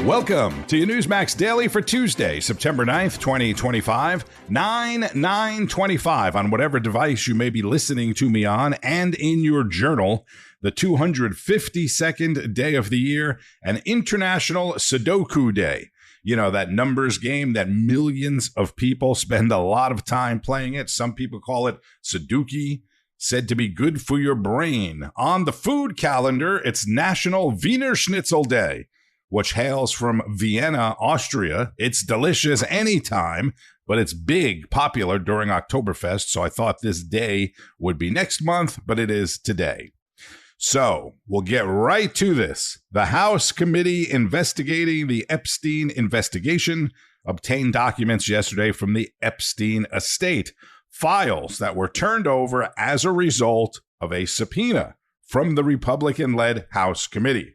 Welcome to your Newsmax Daily for Tuesday, September 9th, 2025, 9/9/25 on whatever device you may be listening to me on and in your journal, the 252nd day of the year, an International Sudoku Day. You know, that numbers game that millions of people spend a lot of time playing it. Some people call it Sudoku, said to be good for your brain. On the food calendar, it's National Wiener Schnitzel Day, which hails from Vienna, Austria. It's delicious anytime, but it's popular during Oktoberfest, so I thought this day would be next month, but it is today. So we'll get right to this. The House committee investigating the Epstein investigation obtained documents yesterday from the Epstein estate, files that were turned over as a result of a subpoena from the Republican-led House committee.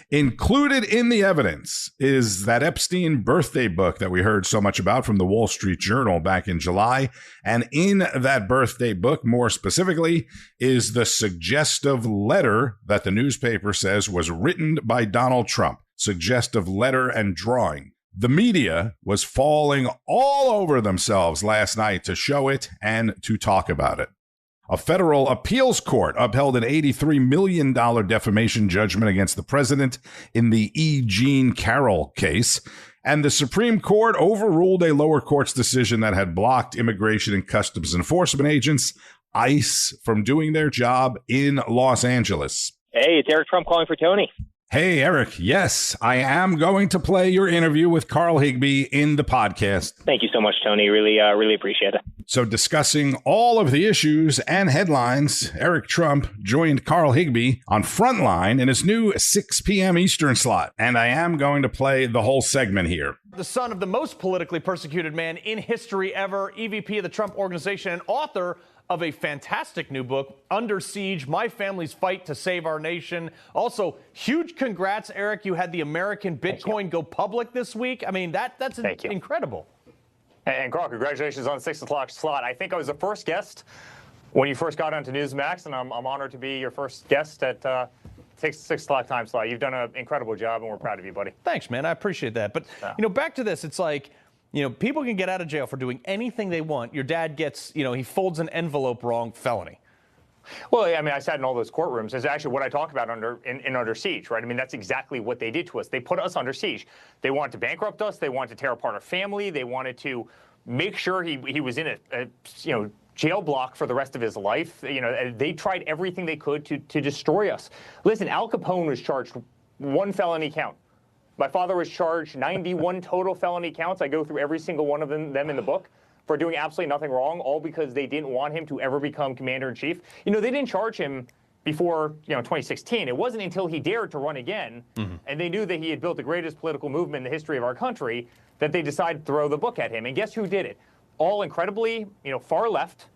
Included in the evidence is that Epstein birthday book that we heard so much about from the Wall Street Journal back in July. And in that birthday book, more specifically, is the suggestive letter that the newspaper says was written by Donald Trump. Suggestive letter and drawing. The media was falling all over themselves last night to show it and to talk about it. A federal appeals court upheld an $83 million defamation judgment against the president in the E. Jean Carroll case, and the Supreme Court overruled a lower court's decision that had blocked Immigration and Customs Enforcement agents, ICE, from doing their job in Los Angeles. Hey, it's Eric Trump calling for Tony. Hey, Eric. Yes, I am going to play your interview with Carl Higbie in the podcast. Thank you so much, Tony. Really appreciate it. So discussing all of the issues and headlines, Eric Trump joined Carl Higbie on Frontline in his new 6 p.m. Eastern slot. And I am going to play the whole segment here. The son of the most politically persecuted man in history ever, EVP of the Trump Organization and author of a fantastic new book, Under Siege, My Family's Fight to Save Our Nation. Also, huge congrats, Eric. You had the American Bitcoin go public this week. I mean, that's incredible. And Carl, congratulations on the 6 o'clock slot. I think I was the first guest when you first got onto Newsmax, and I'm honored to be your first guest at 6 o'clock time slot. You've done an incredible job, and we're proud of you, buddy. Thanks, man. I appreciate that. But, back to this. It's like, people can get out of jail for doing anything they want. Your dad gets, he folds an envelope wrong, felony. Well, I mean, I sat in all those courtrooms. It's actually what I talk about in Under Siege, right? I mean, that's exactly what they did to us. They put us under siege. They wanted to bankrupt us. They wanted to tear apart our family. They wanted to make sure he was in a jail block for the rest of his life. They tried everything they could to destroy us. Listen, Al Capone was charged 1 felony count. My father was charged 91 total felony counts. I go through every single one of them in the book for doing absolutely nothing wrong, all because they didn't want him to ever become commander-in-chief. They didn't charge him before 2016. It wasn't until he dared to run again, and they knew that he had built the greatest political movement in the history of our country, that they decided to throw the book at him. And guess who did it? All incredibly, far left,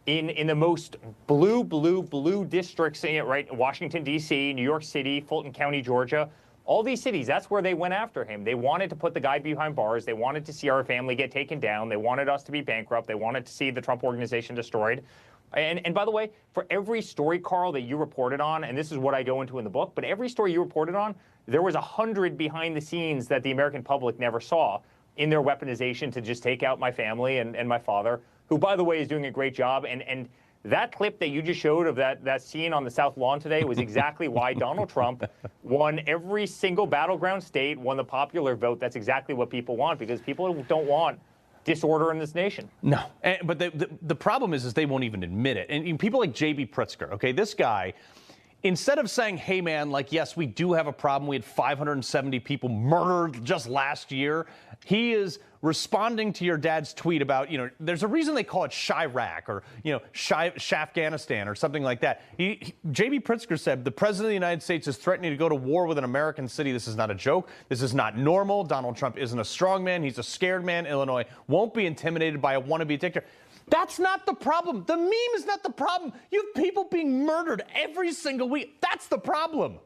in the most blue districts, right? Washington, D.C., New York City, Fulton County, Georgia. All these cities, that's where they went after him. They wanted to put the guy behind bars. They wanted to see our family get taken down. They wanted us to be bankrupt. They wanted to see the Trump Organization destroyed. And by the way, for every story, Carl, that you reported on, and this is what I go into in the book, but every story you reported on, there was 100 behind the scenes that the American public never saw in their weaponization to just take out my family and my father, who, by the way, is doing a great job. And that clip that you just showed of that scene on the South Lawn today was exactly why Donald Trump won every single battleground state, won the popular vote. That's exactly what people want, because people don't want disorder in this nation. No, but the problem is they won't even admit it. And people like J.B. Pritzker, okay, this guy, instead of saying, hey, man, yes, we do have a problem. We had 570 people murdered just last year. He is responding to your dad's tweet about, there's a reason they call it Chirac or, Shafghanistan or something like that. J.B. Pritzker said, the president of the United States is threatening to go to war with an American city. This is not a joke. This is not normal. Donald Trump isn't a strong man. He's a scared man. Illinois won't be intimidated by a wannabe dictator. That's not the problem. The meme is not the problem. You have people being murdered every single week. That's the problem.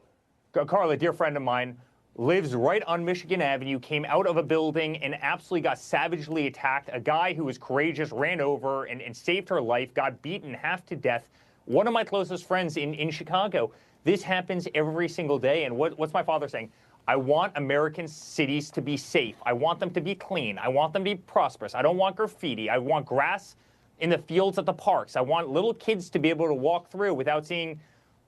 Carl, a dear friend of mine, lives right on Michigan Avenue, came out of a building and absolutely got savagely attacked. A guy who was courageous ran over and saved her life, got beaten half to death one of my closest friends in Chicago. This happens every single day. And what's my father saying? I want American cities to be safe. I want them to be clean. I want them to be prosperous. I don't want graffiti. I want grass in the fields at the parks. I want little kids to be able to walk through without seeing,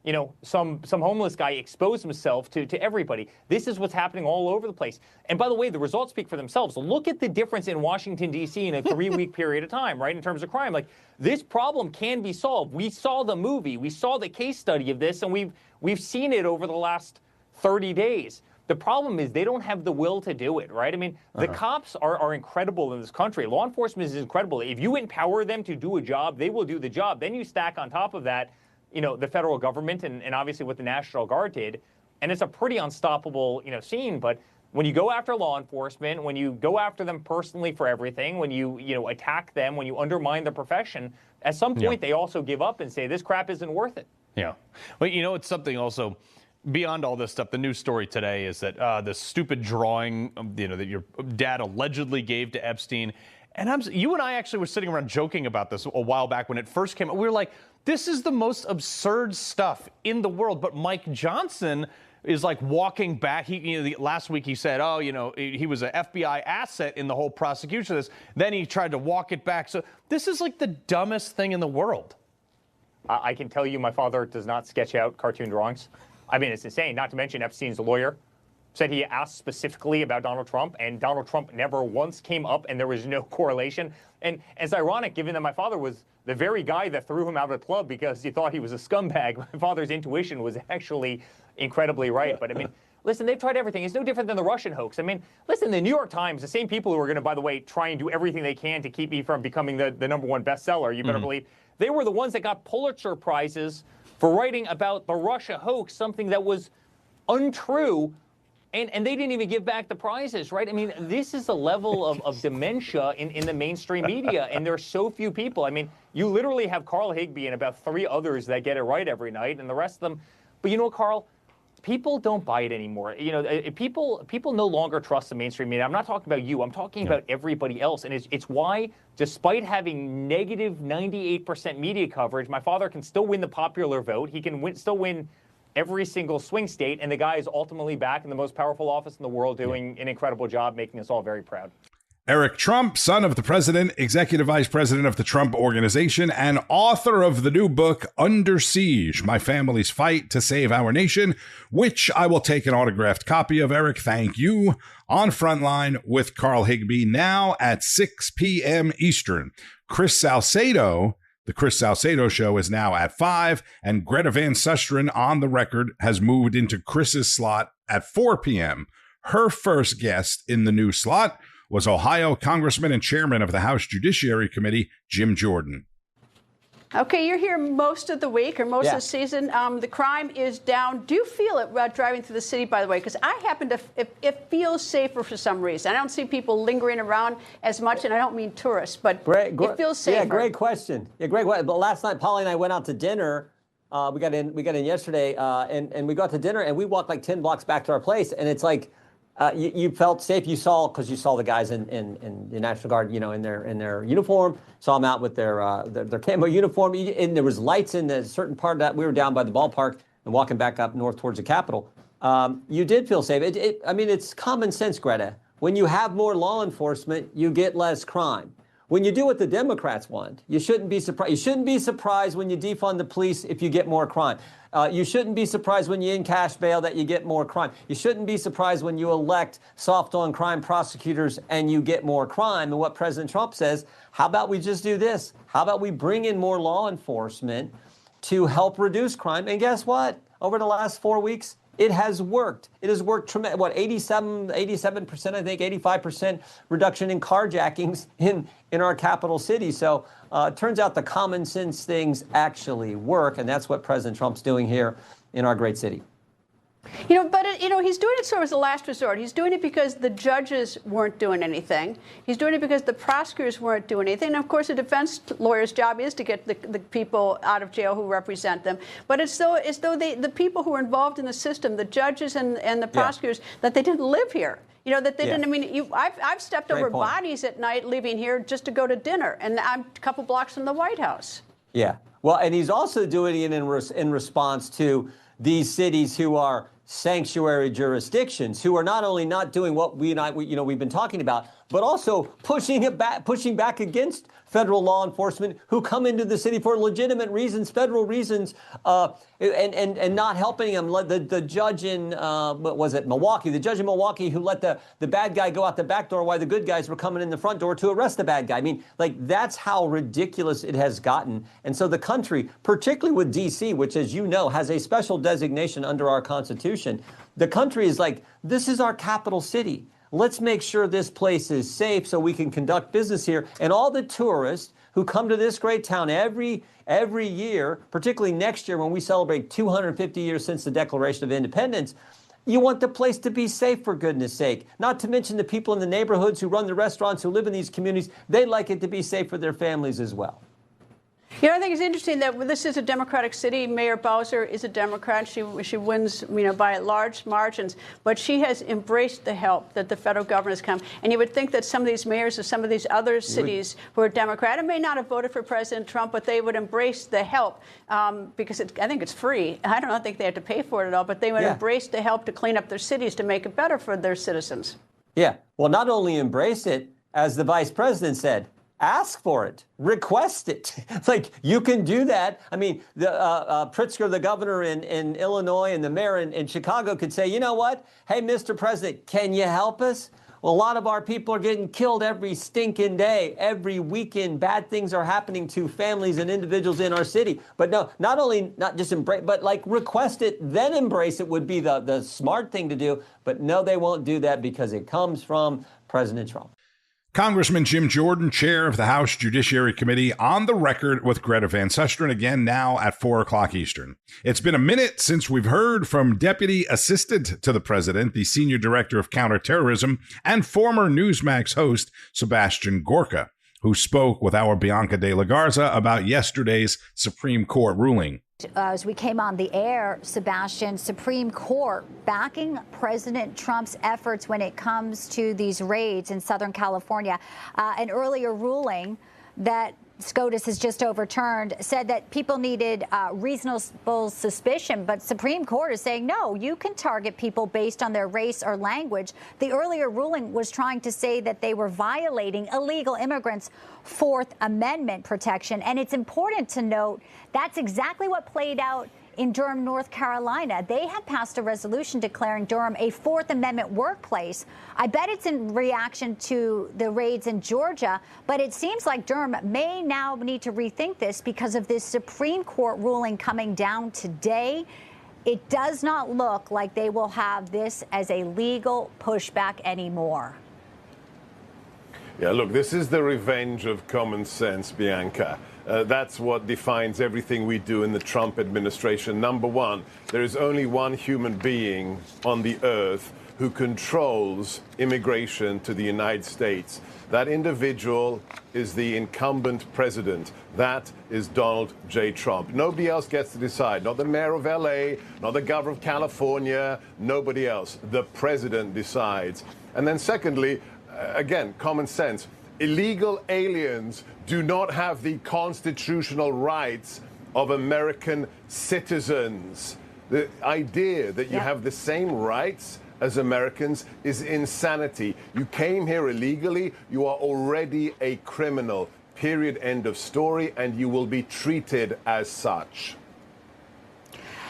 you know, some homeless guy expose himself to everybody. This is what's happening all over the place. And by the way, the results speak for themselves. Look at the difference in Washington, D.C. in a 3-week period of time, right, in terms of crime. Like, this problem can be solved. We saw the movie. We saw the case study of this, and we've seen it over the last 30 days. The problem is they don't have the will to do it, right? I mean, the cops are incredible in this country. Law enforcement is incredible. If you empower them to do a job, they will do the job. Then you stack on top of that, you know, the federal government and obviously what the National Guard did. And it's a pretty unstoppable, you know, scene. But when you go after law enforcement, when you go after them personally for everything, when you know, attack them, when you undermine the profession, at some point they also give up and say, this crap isn't worth it. Yeah. Well, you know, it's something also beyond all this stuff. The news story today is that the stupid drawing, you know, that your dad allegedly gave to Epstein. And you and I actually were sitting around joking about this a while back when it first came out. We were like, this is the most absurd stuff in the world. But Mike Johnson is like walking back. Last week he said, oh, you know, he was an FBI asset in the whole prosecution of this. Then he tried to walk it back. So this is like the dumbest thing in the world. I can tell you my father does not sketch out cartoon drawings. I mean, it's insane. Not to mention Epstein's lawyer said he asked specifically about Donald Trump, and Donald Trump never once came up, and there was no correlation. And it's ironic, given that my father was the very guy that threw him out of the club because he thought he was a scumbag. My father's intuition was actually incredibly right. But I mean, listen, they've tried everything. It's no different than the Russian hoax. I mean, listen, the New York Times, the same people who are going to, by the way, try and do everything they can to keep me from becoming the #1 bestseller, you better believe, they were the ones that got Pulitzer Prizes for writing about the Russia hoax, something that was untrue, and they didn't even give back the prizes, right? I mean, this is the level of dementia in the mainstream media, and there are so few people. I mean, you literally have Carl Higbie and about 3 others that get it right every night, and the rest of them. But you know, Carl, people don't buy it anymore. You know, people no longer trust the mainstream media. I'm not talking about you. I'm talking about everybody else, and it's why, despite having negative 98% media coverage, my father can still win the popular vote. He can still win every single swing state, and the guy is ultimately back in the most powerful office in the world, doing an incredible job, making us all very proud. Eric Trump, son of the president, executive vice president of the Trump Organization, and author of the new book, Under Siege, My Family's Fight to Save Our Nation, which I will take an autographed copy of. Eric, thank you. On Frontline with Carl Higbie, now at 6 p.m. Eastern. Chris Salcedo, the Chris Salcedo Show, is now at 5, and Greta Van Susteren, on the record, has moved into Chris's slot at 4 p.m. Her first guest in the new slot was Ohio Congressman and Chairman of the House Judiciary Committee, Jim Jordan. Okay, you're here most of the week or most of the season. The crime is down. Do you feel it driving through the city, by the way? Because I happen to, it feels safer for some reason. I don't see people lingering around as much, and I don't mean tourists, but it feels safer. Yeah, great question. Yeah, great question. But last night, Polly and I went out to dinner. We got in yesterday, and we got to dinner, and we walked like 10 blocks back to our place, and it's like, you felt safe. You saw, because you saw the guys in the National Guard, you know, in their uniform. Saw them out with their camo uniform, and there was lights in a certain part of that. We were down by the ballpark and walking back up north towards the Capitol. You did feel safe. I mean, it's common sense, Greta. When you have more law enforcement, you get less crime. When you do what the Democrats want, you shouldn't be surprised. You shouldn't be surprised when you defund the police if you get more crime. You shouldn't be surprised when you in-cash bail that you get more crime. You shouldn't be surprised when you elect soft-on-crime prosecutors and you get more crime. And what President Trump says, how about we just do this? How about we bring in more law enforcement to help reduce crime? And guess what? Over the last 4 weeks, it has worked. It has worked tremendous. What, 87%, I think, 85% reduction in carjackings in our capital city. So it turns out the common sense things actually work, and that's what President Trump's doing here in our great city. You know, but, he's doing it sort of as a last resort. He's doing it because the judges weren't doing anything. He's doing it because the prosecutors weren't doing anything. And, of course, a defense lawyer's job is to get the people out of jail who represent them. But it's though the people who are involved in the system, the judges and the prosecutors, that they didn't live here. You know, that they didn't. I mean, I've stepped over bodies at night leaving here just to go to dinner. And I'm a couple blocks from the White House. Yeah. Well, and he's also doing it in response to these cities who are sanctuary jurisdictions, who are not only not doing what we've been talking about, but also pushing back against federal law enforcement who come into the city for legitimate reasons, federal reasons, and not helping them. The judge in what was it, Milwaukee? The judge in Milwaukee who let the bad guy go out the back door while the good guys were coming in the front door to arrest the bad guy. I mean, like, that's how ridiculous it has gotten. And so the country, particularly with D.C., which, as you know, has a special designation under our Constitution, the country is like, this is our capital city. Let's make sure this place is safe so we can conduct business here. And all the tourists who come to this great town every year, particularly next year when we celebrate 250 years since the Declaration of Independence, you want the place to be safe, for goodness sake. Not to mention the people in the neighborhoods who run the restaurants, who live in these communities, they like it to be safe for their families as well. You know, I think it's interesting that this is a Democratic city. Mayor Bowser is a Democrat. She wins, by large margins. But she has embraced the help that the federal government has come. And you would think that some of these mayors of some of these other cities who are Democrat and may not have voted for President Trump, but they would embrace the help because I think it's free. I don't think they have to pay for it at all, but they would embrace the help to clean up their cities to make it better for their citizens. Yeah. Well, not only embrace it, as the vice president said, ask for it, request it. Like, you can do that. I mean, the Pritzker, the governor in Illinois, and the mayor in Chicago could say, you know what? Hey, Mr. President, can you help us? Well, a lot of our people are getting killed every stinking day, every weekend. Bad things are happening to families and individuals in our city. But no, not just embrace, but like request it, then embrace it would be the smart thing to do. But no, they won't do that because it comes from President Trump. Congressman Jim Jordan, chair of the House Judiciary Committee, on the record with Greta Van Susteren again now at 4 o'clock Eastern. It's been a minute since we've heard from Deputy Assistant to the President, the Senior Director of Counterterrorism, and former Newsmax host Sebastian Gorka, who spoke with our Bianca de la Garza about yesterday's Supreme Court ruling. As we came on the air, Sebastian, Supreme Court backing President Trump's efforts when it comes to these raids in Southern California. An earlier ruling that SCOTUS has just overturned said that people needed reasonable suspicion, but Supreme Court is saying, no, you can target people based on their race or language. The earlier ruling was trying to say that they were violating illegal immigrants' Fourth Amendment protection. And it's important to note that's exactly what played out in Durham, North Carolina. They have passed a resolution declaring Durham a Fourth Amendment workplace. I bet it's in reaction to the raids in Georgia, but it seems like Durham may now need to rethink this because of this Supreme Court ruling coming down today. It does not look like they will have this as a legal pushback anymore. Yeah, look, this is the revenge of common sense, Bianca. That's what defines everything we do in the Trump administration. Number one, there is only one human being on the earth who controls immigration to the United States. That individual is the incumbent president. That is Donald J. Trump. Nobody else gets to decide. Not the mayor of LA, not the governor of California, nobody else. The president decides. And then secondly, again, common sense. Illegal aliens do not have the constitutional rights of American citizens. The idea that you have the same rights as Americans is insanity. You came here illegally, you are already a criminal. Period, end of story, and you will be treated as such.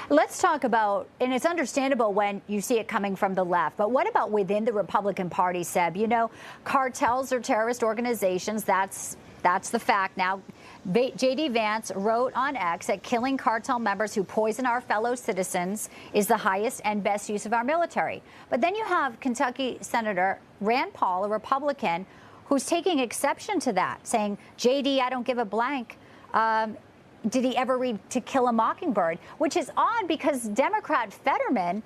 Let's talk about, and it's understandable when you see it coming from the left, but what about within the Republican Party, Seb? You know, cartels are terrorist organizations. That's the fact now. J.D. Vance wrote on X that killing cartel members who poison our fellow citizens is the highest and best use of our military. But then you have Kentucky Senator Rand Paul, a Republican, who's taking exception to that, saying, J.D., I don't give a blank. Did he ever read To Kill a Mockingbird? Which is odd because Democrat Fetterman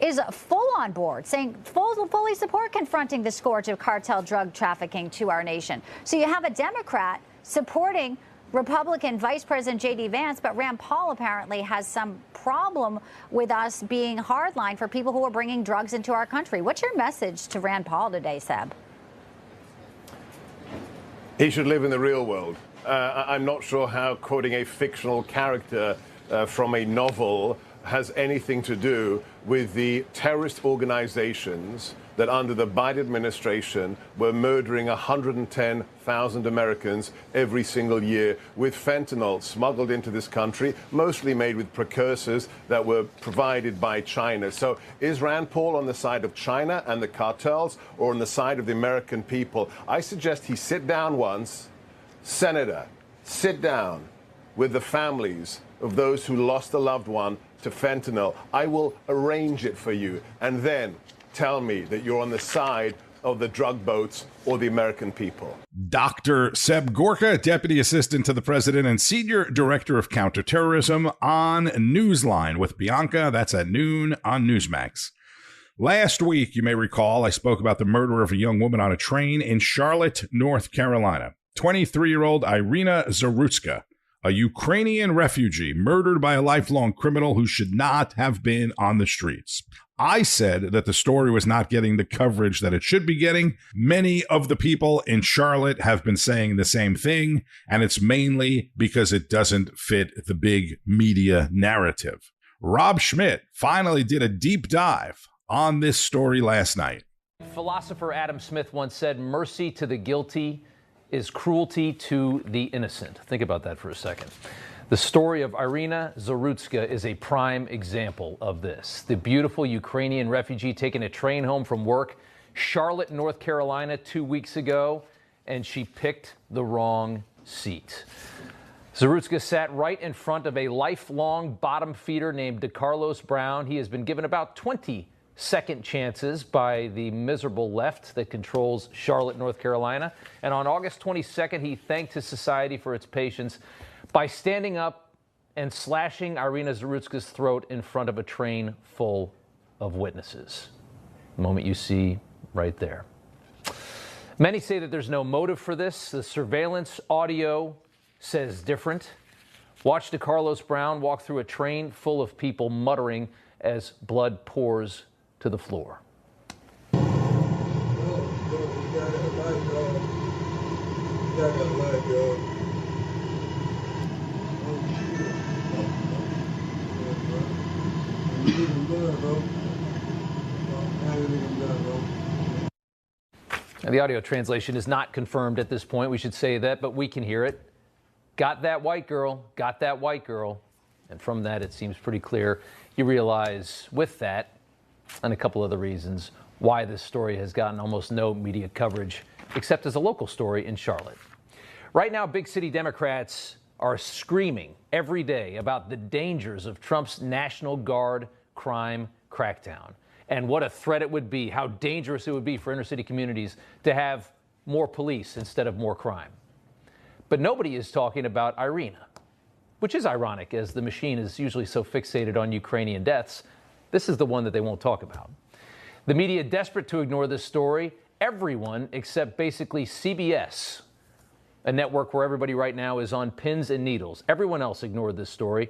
is full on board, saying fully support confronting the scourge of cartel drug trafficking to our nation. So you have a Democrat supporting Republican Vice President J.D. Vance, but Rand Paul apparently has some problem with us being hardline for people who are bringing drugs into our country. What's your message to Rand Paul today, Seb? He should live in the real world. I'm not sure how quoting a fictional character from a novel has anything to do with the terrorist organizations that under the Biden administration were murdering 110,000 Americans every single year with fentanyl smuggled into this country, mostly made with precursors that were provided by China. So is Rand Paul on the side of China and the cartels or on the side of the American people? I suggest he sit down once. Senator, sit down with the families of those who lost a loved one to fentanyl. I will arrange it for you. And then tell me that you're on the side of the drug boats or the American people. Dr. Seb Gorka, Deputy Assistant to the President and Senior Director of Counterterrorism on Newsline with Bianca. That's at noon on Newsmax. Last week, you may recall, I spoke about the murder of a young woman on a train in Charlotte, North Carolina. 23-year-old Irina Zarutska, a Ukrainian refugee murdered by a lifelong criminal who should not have been on the streets. I said that the story was not getting the coverage that it should be getting. Many of the people in Charlotte have been saying the same thing, and it's mainly because it doesn't fit the big media narrative. Rob Schmitt finally did a deep dive on this story last night. Philosopher Adam Smith once said, "Mercy to the guilty is cruelty to the innocent." Think about that for a second. The story of Irina Zarutska is a prime example of this. The beautiful Ukrainian refugee taking a train home from work, Charlotte, North Carolina, 2 weeks ago, and she picked the wrong seat. Zarutska sat right in front of a lifelong bottom feeder named DeCarlos Brown. He has been given about 20 second chances by the miserable left that controls Charlotte, North Carolina. And on August 22nd, he thanked his society for its patience by standing up and slashing Irina Zarutska's throat in front of a train full of witnesses. The moment you see right there. Many say that there's no motive for this. The surveillance audio says different. Watch DeCarlos Brown walk through a train full of people muttering as blood pours to the floor. The audio translation is not confirmed at this point. We should say that, but we can hear it. Got that white girl, got that white girl. And from that, it seems pretty clear. You realize with that, and a couple other reasons, why this story has gotten almost no media coverage, except as a local story in Charlotte. Right now, big city Democrats are screaming every day about the dangers of Trump's National Guard crime crackdown and what a threat it would be, how dangerous it would be for inner city communities to have more police instead of more crime. But nobody is talking about Irina, which is ironic as the machine is usually so fixated on Ukrainian deaths. This is the one that they won't talk about. The media desperate to ignore this story, everyone except basically CBS, a network where everybody right now is on pins and needles. Everyone else ignored this story.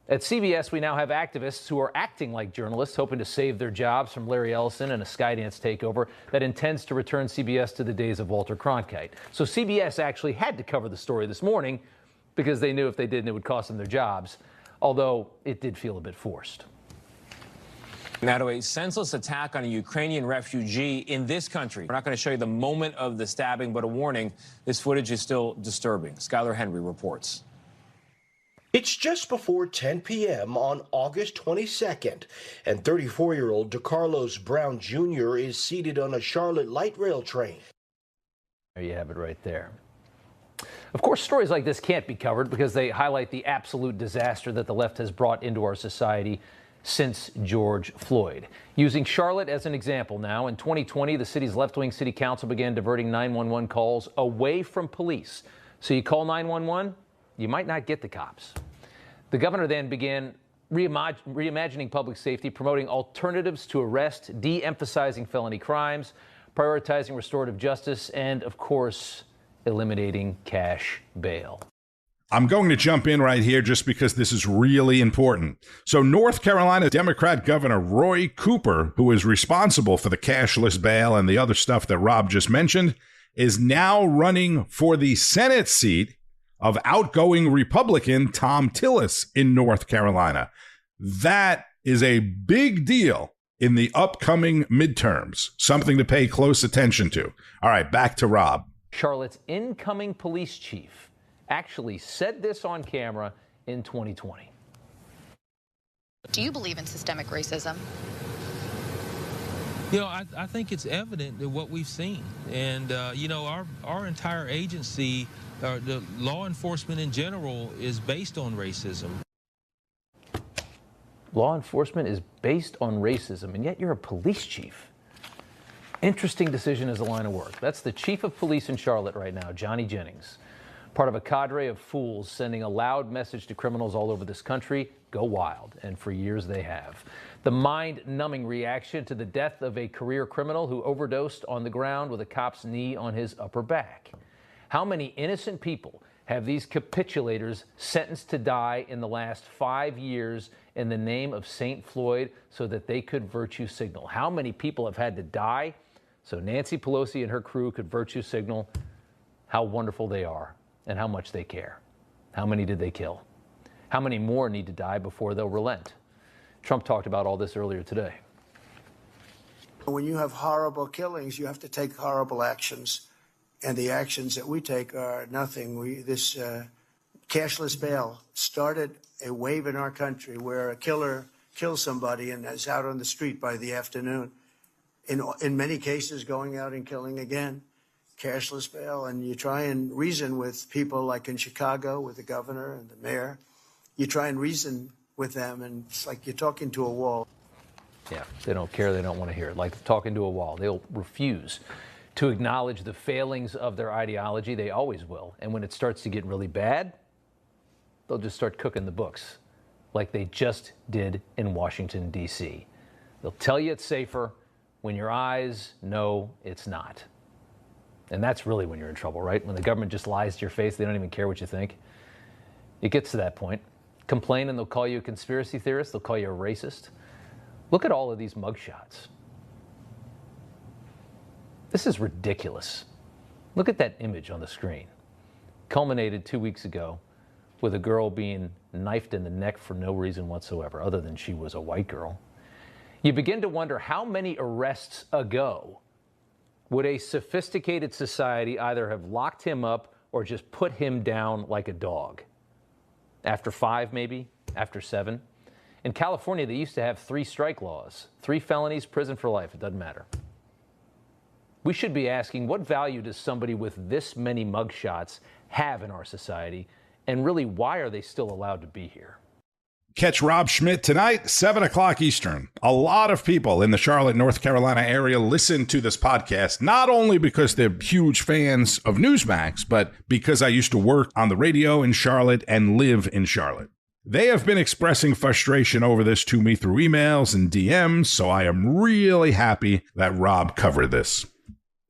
At CBS, we now have activists who are acting like journalists, hoping to save their jobs from Larry Ellison and a Skydance takeover that intends to return CBS to the days of Walter Cronkite. So CBS actually had to cover the story this morning because they knew if they didn't, it would cost them their jobs, although it did feel a bit forced. Now to a senseless attack on a Ukrainian refugee in this country. We're not going to show you the moment of the stabbing, but a warning, this footage is still disturbing. Skylar Henry reports. It's just before 10 p.m. on August 22nd, and 34-year-old DeCarlos Brown Jr. is seated on a Charlotte light rail train. There you have it right there. Of course, stories like this can't be covered because they highlight the absolute disaster that the left has brought into our society since George Floyd. Using Charlotte as an example now, in 2020, the city's left-wing city council began diverting 911 calls away from police. So you call 911, you might not get the cops. The governor then began reimagining public safety, promoting alternatives to arrest, de-emphasizing felony crimes, prioritizing restorative justice, and, of course, eliminating cash bail. I'm going to jump in right here just because this is really important. So North Carolina Democrat Governor Roy Cooper, who is responsible for the cashless bail and the other stuff that Rob just mentioned, is now running for the Senate seat of outgoing Republican Tom Tillis in North Carolina. That is a big deal in the upcoming midterms, something to pay close attention to. All right, back to Rob. Charlotte's incoming police chief actually said this on camera in 2020. Do you believe in systemic racism? You know, I think it's evident that what we've seen. And, you know, our entire agency, the law enforcement in general, is based on racism. Law enforcement is based on racism, and yet you're a police chief. Interesting decision as a line of work. That's the chief of police in Charlotte right now, Johnny Jennings. Part of a cadre of fools sending a loud message to criminals all over this country, go wild, and for years they have. The mind-numbing reaction to the death of a career criminal who overdosed on the ground with a cop's knee on his upper back. How many innocent people have these capitulators sentenced to die in the last 5 years in the name of St. Floyd so that they could virtue signal? How many people have had to die so Nancy Pelosi and her crew could virtue signal how wonderful they are and how much they care? How many did they kill? How many more need to die before they'll relent? Trump talked about all this earlier today. When you have horrible killings, you have to take horrible actions. And the actions that we take are nothing. This cashless bail started a wave in our country where a killer kills somebody and is out on the street by the afternoon. In many cases, going out and killing again. Cashless bail. And you try and reason with people like in Chicago with the governor and the mayor. You try and reason with them, and it's like you're talking to a wall. Yeah, they don't care. They don't want to hear it. Like talking to a wall. They'll refuse to acknowledge the failings of their ideology. They always will. And when it starts to get really bad, they'll just start cooking the books like they just did in Washington, D.C. They'll tell you it's safer when your eyes know it's not. And that's really when you're in trouble, right? When the government just lies to your face, they don't even care what you think. It gets to that point. Complain and they'll call you a conspiracy theorist. They'll call you a racist. Look at all of these mugshots. This is ridiculous. Look at that image on the screen. Culminated 2 weeks ago with a girl being knifed in the neck for no reason whatsoever, other than she was a white girl. You begin to wonder how many arrests ago would a sophisticated society either have locked him up or just put him down like a dog? After 5, maybe? After 7? In California, they used to have 3 strike laws. 3 felonies, prison for life. It doesn't matter. We should be asking, what value does somebody with this many mugshots have in our society? And really, why are they still allowed to be here? Catch Rob Schmitt tonight, 7 o'clock Eastern. A lot of people in the Charlotte, North Carolina area listen to this podcast, not only because they're huge fans of Newsmax, but because I used to work on the radio in Charlotte and live in Charlotte. They have been expressing frustration over this to me through emails and DMs, so I am really happy that Rob covered this.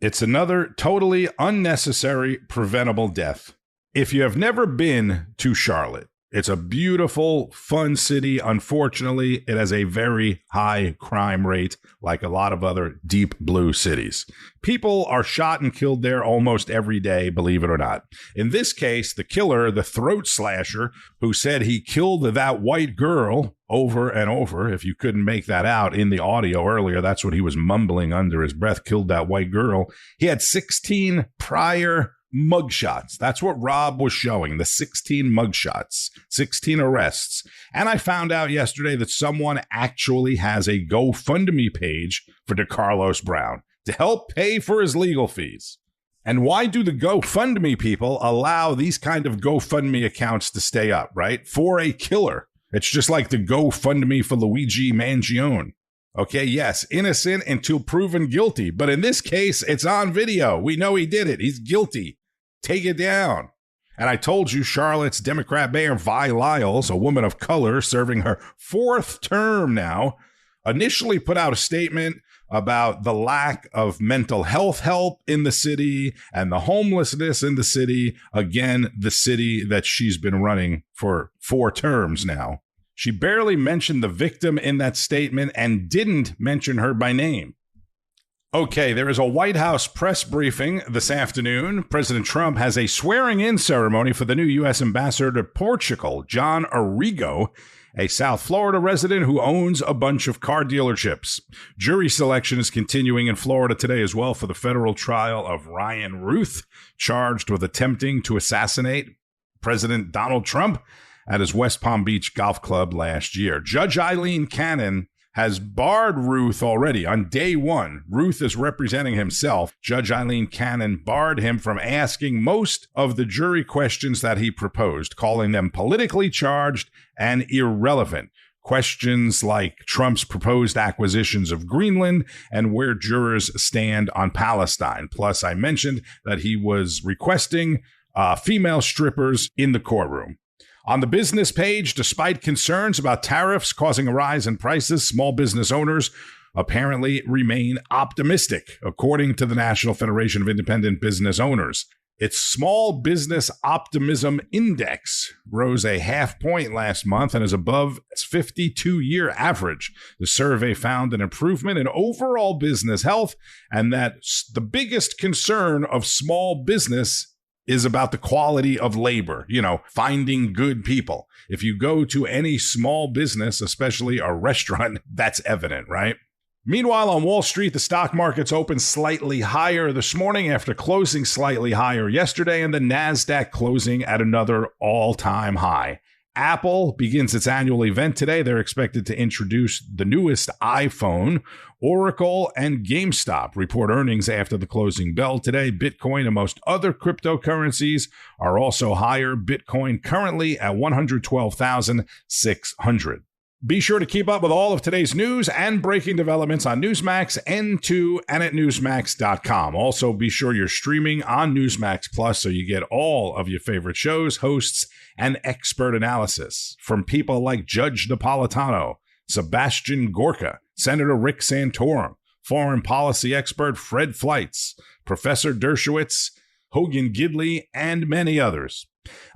It's another totally unnecessary, preventable death. If you have never been to Charlotte, it's a beautiful, fun city. Unfortunately, it has a very high crime rate, like a lot of other deep blue cities. People are shot and killed there almost every day, believe it or not. In this case, the killer, the throat slasher, who said he killed that white girl over and over, if you couldn't make that out in the audio earlier, that's what he was mumbling under his breath, killed that white girl. He had 16 prior mugshots. That's what Rob was showing, the 16 mugshots, 16 arrests. And I found out yesterday that someone actually has a GoFundMe page for DeCarlos Brown to help pay for his legal fees. And why do the GoFundMe people allow these kind of GoFundMe accounts to stay up, right? For a killer. It's just like the GoFundMe for Luigi Mangione. Okay, yes, innocent until proven guilty. But in this case, it's on video. We know he did it. He's guilty. Take it down. And I told you Charlotte's Democrat Mayor Vi Lyles, a woman of color serving her 4th term now, initially put out a statement about the lack of mental health help in the city and the homelessness in the city. Again, the city that she's been running for 4 terms now. She barely mentioned the victim in that statement and didn't mention her by name. Okay, there is a White House press briefing this afternoon. President Trump has a swearing-in ceremony for the new U.S. ambassador to Portugal, John Arrigo, a South Florida resident who owns a bunch of car dealerships. Jury selection is continuing in Florida today as well for the federal trial of Ryan Ruth, charged with attempting to assassinate President Donald Trump at his West Palm Beach golf club last year. Judge Eileen Cannon has barred Ruth already. On day one, Ruth is representing himself. Judge Eileen Cannon barred him from asking most of the jury questions that he proposed, calling them politically charged and irrelevant. Questions like Trump's proposed acquisitions of Greenland and where jurors stand on Palestine. Plus, I mentioned that he was requesting female strippers in the courtroom. On the business page, despite concerns about tariffs causing a rise in prices, small business owners apparently remain optimistic, according to the National Federation of Independent Business Owners. Its Small Business Optimism Index rose a half point last month and is above its 52-year average. The survey found an improvement in overall business health, and that the biggest concern of small business is about the quality of labor, finding good people. If you go to any small business, especially a restaurant, that's evident, right? Meanwhile, on Wall Street, the stock market's opened slightly higher this morning after closing slightly higher yesterday, and the NASDAQ closing at another all-time high. Apple begins its annual event today. They're expected to introduce the newest iPhone. Oracle and GameStop report earnings after the closing bell today. Bitcoin and most other cryptocurrencies are also higher. Bitcoin currently at 112,600. Be sure to keep up with all of today's news and breaking developments on Newsmax, N2, and at Newsmax.com. Also, be sure you're streaming on Newsmax Plus so you get all of your favorite shows, hosts, and expert analysis from people like Judge Napolitano, Sebastian Gorka, Senator Rick Santorum, foreign policy expert Fred Fleitz, Professor Dershowitz, Hogan Gidley, and many others.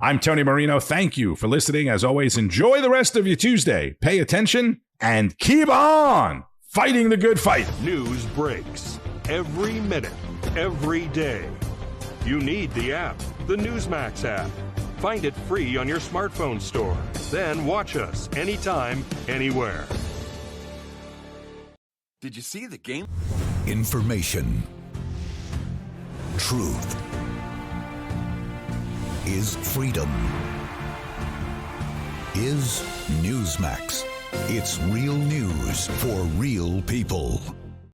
I'm Tony Marino. Thank you for listening. As always, enjoy the rest of your Tuesday. Pay attention and keep on fighting the good fight. News breaks every minute, every day. You need the app, the Newsmax app. Find it free on your smartphone store. Then watch us anytime, anywhere. Did you see the game? Information. Truth. Is freedom. Is Newsmax. It's real news for real people.